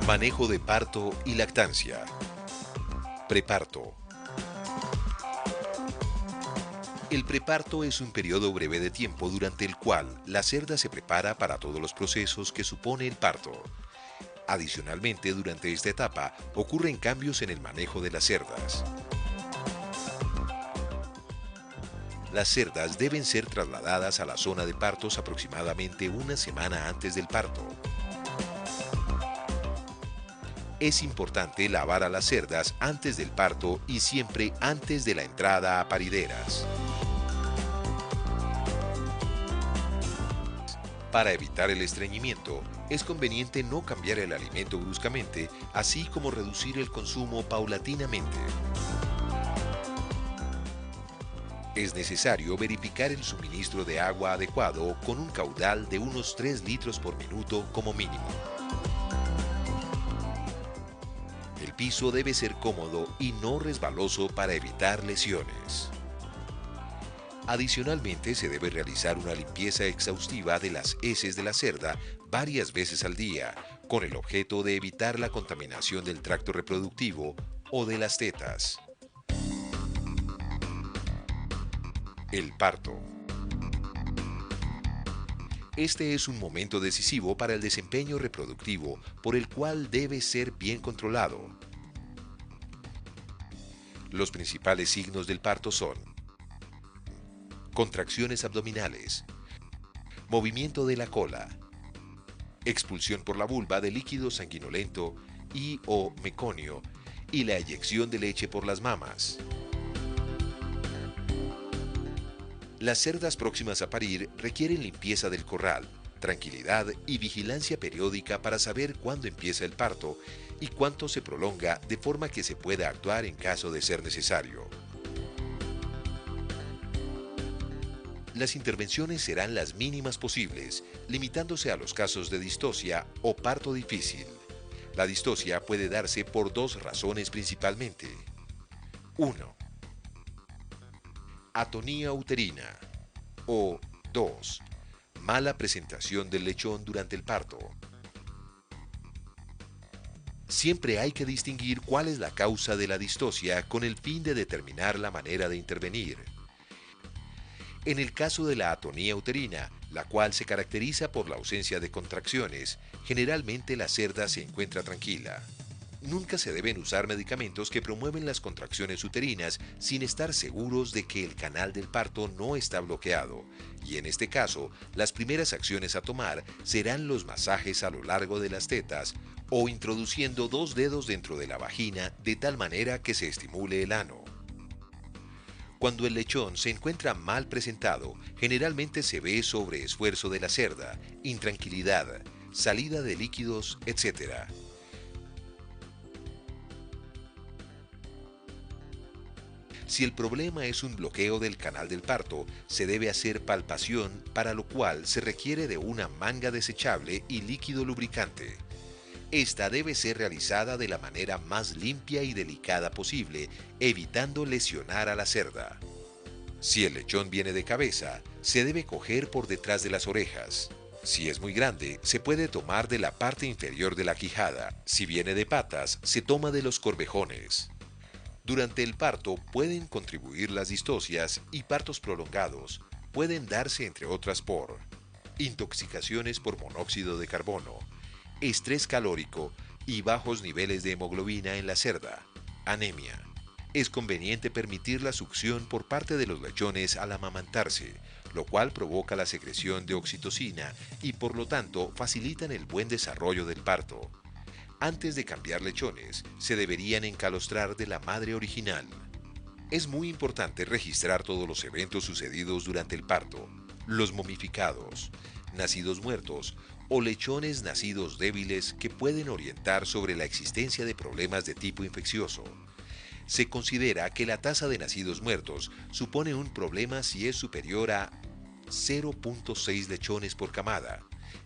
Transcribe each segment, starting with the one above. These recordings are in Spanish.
Manejo de parto y lactancia. Preparto. El preparto es un periodo breve de tiempo durante el cual la cerda se prepara para todos los procesos que supone el parto. Adicionalmente, durante esta etapa ocurren cambios en el manejo de las cerdas. Las cerdas deben ser trasladadas a la zona de partos aproximadamente una semana antes del parto. Es importante lavar a las cerdas antes del parto y siempre antes de la entrada a parideras. Para evitar el estreñimiento, es conveniente no cambiar el alimento bruscamente, así como reducir el consumo paulatinamente. Es necesario verificar el suministro de agua adecuado con un caudal de unos 3 litros por minuto como mínimo. El piso debe ser cómodo y no resbaloso para evitar lesiones. Adicionalmente, se debe realizar una limpieza exhaustiva de las heces de la cerda varias veces al día, con el objeto de evitar la contaminación del tracto reproductivo o de las tetas. El parto. Este es un momento decisivo para el desempeño reproductivo, por el cual debe ser bien controlado. Los principales signos del parto son contracciones abdominales, movimiento de la cola, expulsión por la vulva de líquido sanguinolento y o meconio y la eyección de leche por las mamas. Las cerdas próximas a parir requieren limpieza del corral, tranquilidad y vigilancia periódica para saber cuándo empieza el parto y cuánto se prolonga, de forma que se pueda actuar en caso de ser necesario. Las intervenciones serán las mínimas posibles, limitándose a los casos de distocia o parto difícil. La distocia puede darse por dos razones principalmente. 1. Atonía uterina. O 2. Mala presentación del lechón durante el parto. Siempre hay que distinguir cuál es la causa de la distocia con el fin de determinar la manera de intervenir. En el caso de la atonía uterina, la cual se caracteriza por la ausencia de contracciones, generalmente la cerda se encuentra tranquila. Nunca se deben usar medicamentos que promueven las contracciones uterinas sin estar seguros de que el canal del parto no está bloqueado, y en este caso, las primeras acciones a tomar serán los masajes a lo largo de las tetas o introduciendo 2 dedos dentro de la vagina de tal manera que se estimule el ano. Cuando el lechón se encuentra mal presentado, generalmente se ve sobreesfuerzo de la cerda, intranquilidad, salida de líquidos, etc. Si el problema es un bloqueo del canal del parto, se debe hacer palpación, para lo cual se requiere de una manga desechable y líquido lubricante. Esta debe ser realizada de la manera más limpia y delicada posible, evitando lesionar a la cerda. Si el lechón viene de cabeza, se debe coger por detrás de las orejas. Si es muy grande, se puede tomar de la parte inferior de la quijada. Si viene de patas, se toma de los corvejones. Durante el parto pueden contribuir las distocias y partos prolongados. Pueden darse entre otras por intoxicaciones por monóxido de carbono, estrés calórico y bajos niveles de hemoglobina en la cerda, anemia. Es conveniente permitir la succión por parte de los lechones al amamantarse, lo cual provoca la secreción de oxitocina y por lo tanto facilitan el buen desarrollo del parto. Antes de cambiar lechones, se deberían encalostrar de la madre original. Es muy importante registrar todos los eventos sucedidos durante el parto, los momificados, nacidos muertos o lechones nacidos débiles que pueden orientar sobre la existencia de problemas de tipo infeccioso. Se considera que la tasa de nacidos muertos supone un problema si es superior a 0.6 lechones por camada,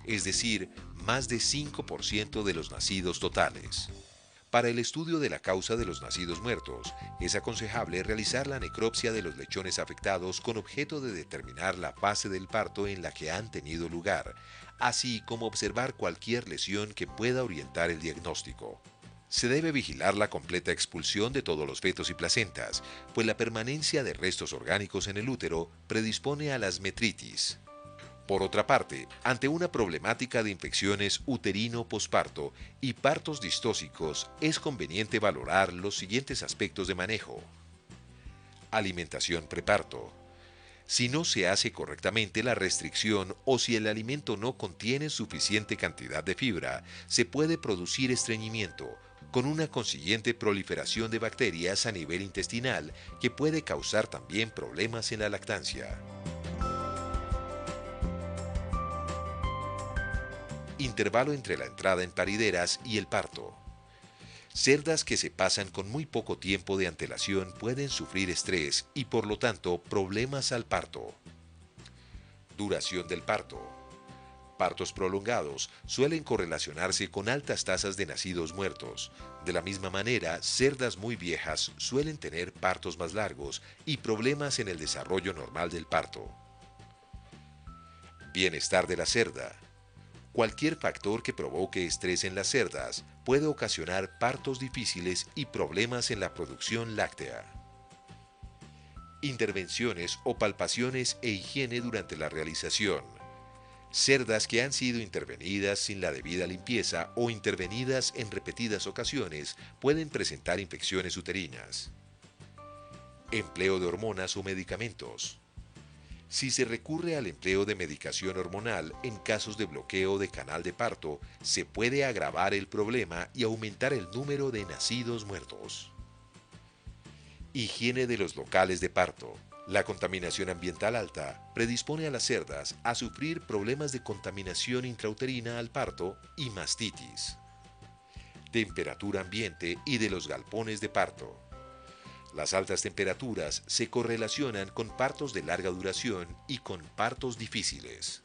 es decir, más de 5% de los nacidos totales. Para el estudio de la causa de los nacidos muertos, es aconsejable realizar la necropsia de los lechones afectados con objeto de determinar la fase del parto en la que han tenido lugar, así como observar cualquier lesión que pueda orientar el diagnóstico. Se debe vigilar la completa expulsión de todos los fetos y placentas, pues la permanencia de restos orgánicos en el útero predispone a las metritis. Por otra parte, ante una problemática de infecciones uterino-posparto y partos distóxicos, es conveniente valorar los siguientes aspectos de manejo. Alimentación preparto. Si no se hace correctamente la restricción o si el alimento no contiene suficiente cantidad de fibra, se puede producir estreñimiento, con una consiguiente proliferación de bacterias a nivel intestinal que puede causar también problemas en la lactancia. Intervalo entre la entrada en parideras y el parto. Cerdas que se pasan con muy poco tiempo de antelación pueden sufrir estrés y por lo tanto problemas al parto. Duración del parto. Partos prolongados suelen correlacionarse con altas tasas de nacidos muertos. De la misma manera, cerdas muy viejas suelen tener partos más largos y problemas en el desarrollo normal del parto. Bienestar de la cerda. Cualquier factor que provoque estrés en las cerdas puede ocasionar partos difíciles y problemas en la producción láctea. Intervenciones o palpaciones e higiene durante la realización. Cerdas que han sido intervenidas sin la debida limpieza o intervenidas en repetidas ocasiones pueden presentar infecciones uterinas. Empleo de hormonas o medicamentos. Si se recurre al empleo de medicación hormonal en casos de bloqueo de canal de parto, se puede agravar el problema y aumentar el número de nacidos muertos. Higiene de los locales de parto. La contaminación ambiental alta predispone a las cerdas a sufrir problemas de contaminación intrauterina al parto y mastitis. Temperatura ambiente y de los galpones de parto. Las altas temperaturas se correlacionan con partos de larga duración y con partos difíciles.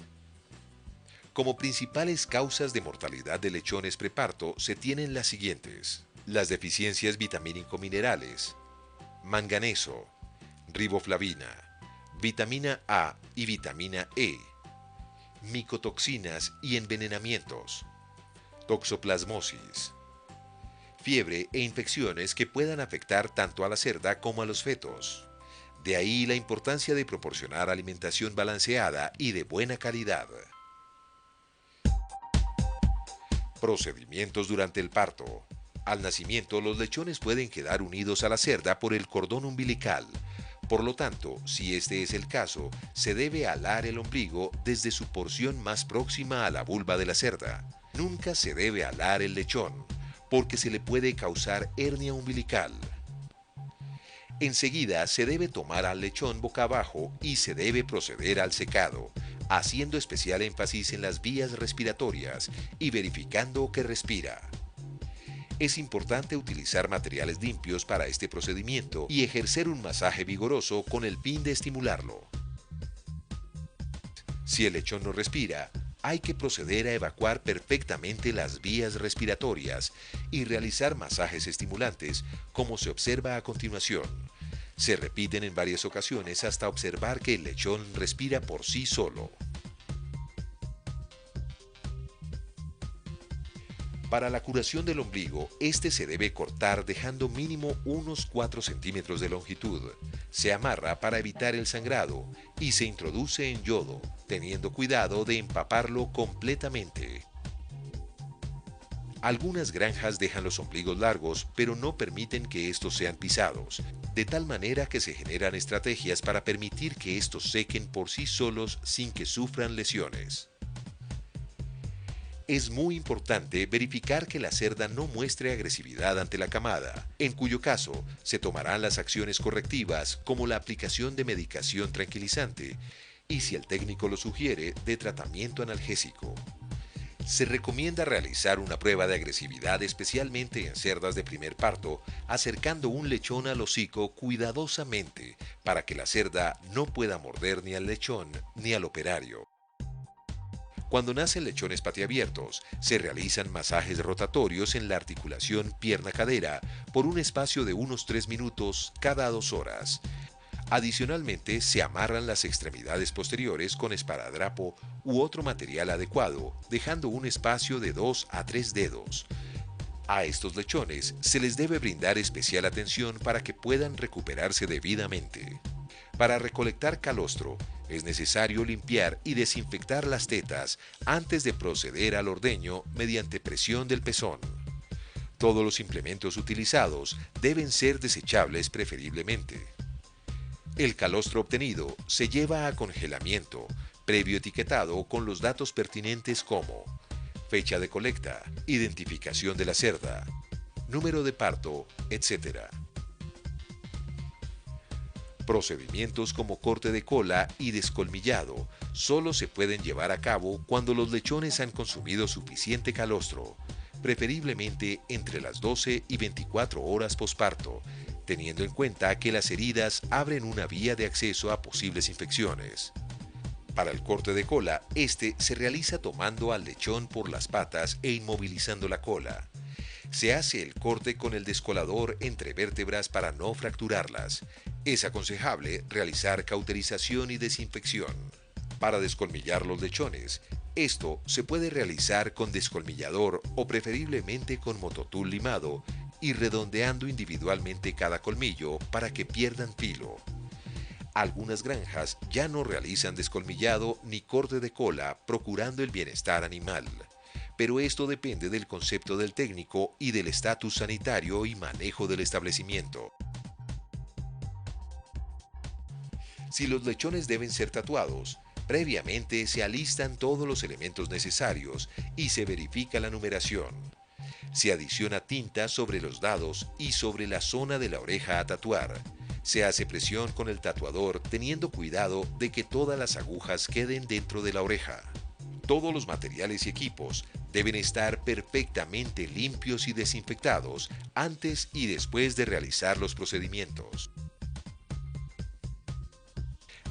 Como principales causas de mortalidad de lechones preparto se tienen las siguientes: las deficiencias vitamínico-minerales, manganeso, riboflavina, vitamina A y vitamina E, micotoxinas y envenenamientos, toxoplasmosis, fiebre e infecciones que puedan afectar tanto a la cerda como a los fetos. De ahí la importancia de proporcionar alimentación balanceada y de buena calidad. Procedimientos durante el parto. Al nacimiento, los lechones pueden quedar unidos a la cerda por el cordón umbilical. Por lo tanto, si este es el caso, se debe alar el ombligo desde su porción más próxima a la vulva de la cerda. Nunca se debe alar el lechón, porque se le puede causar hernia umbilical. Enseguida se debe tomar al lechón boca abajo y se debe proceder al secado, haciendo especial énfasis en las vías respiratorias y verificando que respira. Es importante utilizar materiales limpios para este procedimiento y ejercer un masaje vigoroso con el fin de estimularlo. Si el lechón no respira, hay que proceder a evacuar perfectamente las vías respiratorias y realizar masajes estimulantes, como se observa a continuación. Se repiten en varias ocasiones hasta observar que el lechón respira por sí solo. Para la curación del ombligo, este se debe cortar dejando mínimo unos 4 centímetros de longitud. Se amarra para evitar el sangrado y se introduce en yodo, teniendo cuidado de empaparlo completamente. Algunas granjas dejan los ombligos largos, pero no permiten que estos sean pisados, de tal manera que se generan estrategias para permitir que estos sequen por sí solos sin que sufran lesiones. Es muy importante verificar que la cerda no muestre agresividad ante la camada, en cuyo caso se tomarán las acciones correctivas como la aplicación de medicación tranquilizante y, si el técnico lo sugiere, de tratamiento analgésico. Se recomienda realizar una prueba de agresividad especialmente en cerdas de primer parto, acercando un lechón al hocico cuidadosamente para que la cerda no pueda morder ni al lechón ni al operario. Cuando nacen lechones patiabiertos, se realizan masajes rotatorios en la articulación pierna-cadera por un espacio de unos 3 minutos cada 2 horas. Adicionalmente, se amarran las extremidades posteriores con esparadrapo u otro material adecuado, dejando un espacio de 2 a 3 dedos. A estos lechones se les debe brindar especial atención para que puedan recuperarse debidamente. Para recolectar calostro, es necesario limpiar y desinfectar las tetas antes de proceder al ordeño mediante presión del pezón. Todos los implementos utilizados deben ser desechables preferiblemente. El calostro obtenido se lleva a congelamiento, previo etiquetado con los datos pertinentes como fecha de colecta, identificación de la cerda, número de parto, etc. Procedimientos como corte de cola y descolmillado solo se pueden llevar a cabo cuando los lechones han consumido suficiente calostro, preferiblemente entre las 12 y 24 horas posparto, teniendo en cuenta que las heridas abren una vía de acceso a posibles infecciones. Para el corte de cola, este se realiza tomando al lechón por las patas e inmovilizando la cola. Se hace el corte con el descolador entre vértebras para no fracturarlas. Es aconsejable realizar cauterización y desinfección. Para descolmillar los lechones, esto se puede realizar con descolmillador o preferiblemente con mototool limado y redondeando individualmente cada colmillo para que pierdan filo. Algunas granjas ya no realizan descolmillado ni corte de cola procurando el bienestar animal, pero esto depende del concepto del técnico y del estatus sanitario y manejo del establecimiento. Si los lechones deben ser tatuados, previamente se alistan todos los elementos necesarios y se verifica la numeración. Se adiciona tinta sobre los dados y sobre la zona de la oreja a tatuar. Se hace presión con el tatuador teniendo cuidado de que todas las agujas queden dentro de la oreja. Todos los materiales y equipos deben estar perfectamente limpios y desinfectados antes y después de realizar los procedimientos.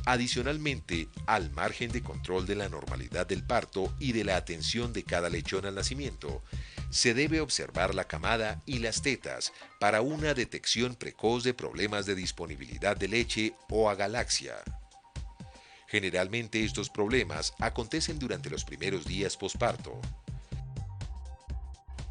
Adicionalmente, al margen de control de la normalidad del parto y de la atención de cada lechón al nacimiento, se debe observar la camada y las tetas para una detección precoz de problemas de disponibilidad de leche o agalaxia. Generalmente estos problemas acontecen durante los primeros días posparto.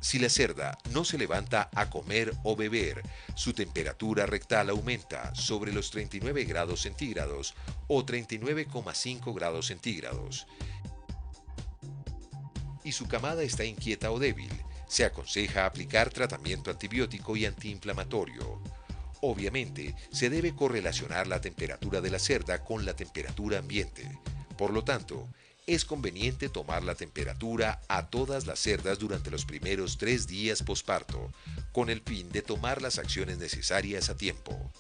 Si la cerda no se levanta a comer o beber, su temperatura rectal aumenta sobre los 39 grados centígrados o 39,5 grados centígrados y su camada está inquieta o débil, se aconseja aplicar tratamiento antibiótico y antiinflamatorio. Obviamente, se debe correlacionar la temperatura de la cerda con la temperatura ambiente. Por lo tanto, es conveniente tomar la temperatura a todas las cerdas durante los primeros 3 días posparto, con el fin de tomar las acciones necesarias a tiempo.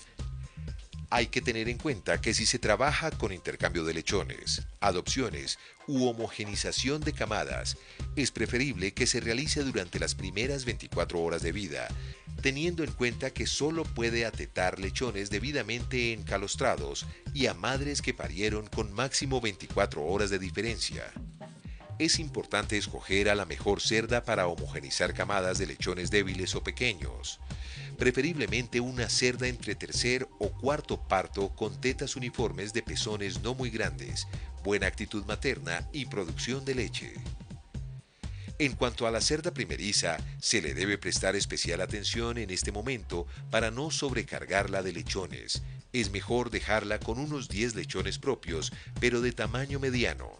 Hay que tener en cuenta que si se trabaja con intercambio de lechones, adopciones u homogenización de camadas, es preferible que se realice durante las primeras 24 horas de vida, teniendo en cuenta que solo puede atetar lechones debidamente encalostrados y a madres que parieron con máximo 24 horas de diferencia. Es importante escoger a la mejor cerda para homogenizar camadas de lechones débiles o pequeños. Preferiblemente una cerda entre tercer o cuarto parto con tetas uniformes de pezones no muy grandes, buena actitud materna y producción de leche. En cuanto a la cerda primeriza, se le debe prestar especial atención en este momento para no sobrecargarla de lechones. Es mejor dejarla con unos 10 lechones propios, pero de tamaño mediano.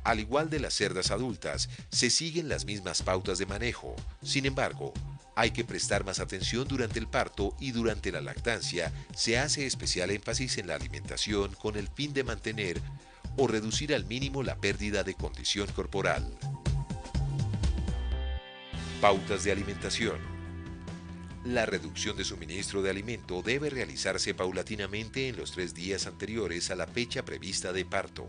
Al igual de las cerdas adultas, se siguen las mismas pautas de manejo. Sin embargo, hay que prestar más atención durante el parto y durante la lactancia se hace especial énfasis en la alimentación con el fin de mantener o reducir al mínimo la pérdida de condición corporal. Pautas de alimentación. La reducción de suministro de alimento debe realizarse paulatinamente en los 3 días anteriores a la fecha prevista de parto.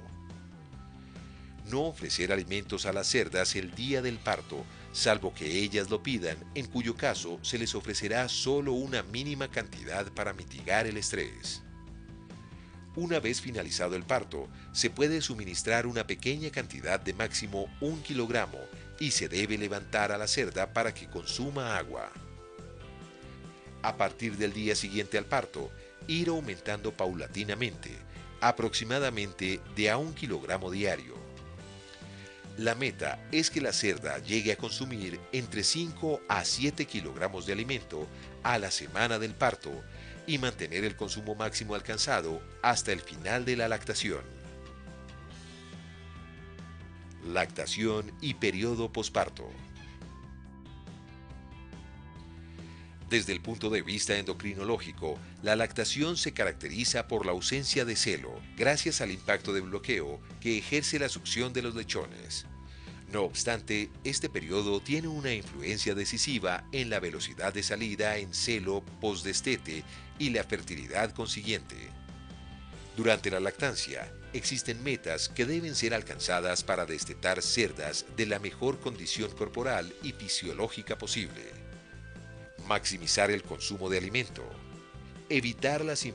No ofrecer alimentos a las cerdas el día del parto, salvo que ellas lo pidan, en cuyo caso se les ofrecerá solo una mínima cantidad para mitigar el estrés. Una vez finalizado el parto, se puede suministrar una pequeña cantidad de máximo 1 kilogramo y se debe levantar a la cerda para que consuma agua. A partir del día siguiente al parto, ir aumentando paulatinamente, aproximadamente de a 1 kilogramo diario. La meta es que la cerda llegue a consumir entre 5 a 7 kilogramos de alimento a la semana del parto y mantener el consumo máximo alcanzado hasta el final de la lactación. Lactación y periodo posparto. Desde el punto de vista endocrinológico, la lactación se caracteriza por la ausencia de celo, gracias al impacto de bloqueo que ejerce la succión de los lechones. No obstante, este periodo tiene una influencia decisiva en la velocidad de salida en celo postdestete y la fertilidad consiguiente. Durante la lactancia, existen metas que deben ser alcanzadas para destetar cerdas de la mejor condición corporal y fisiológica posible. Maximizar el consumo de alimento. Evitar las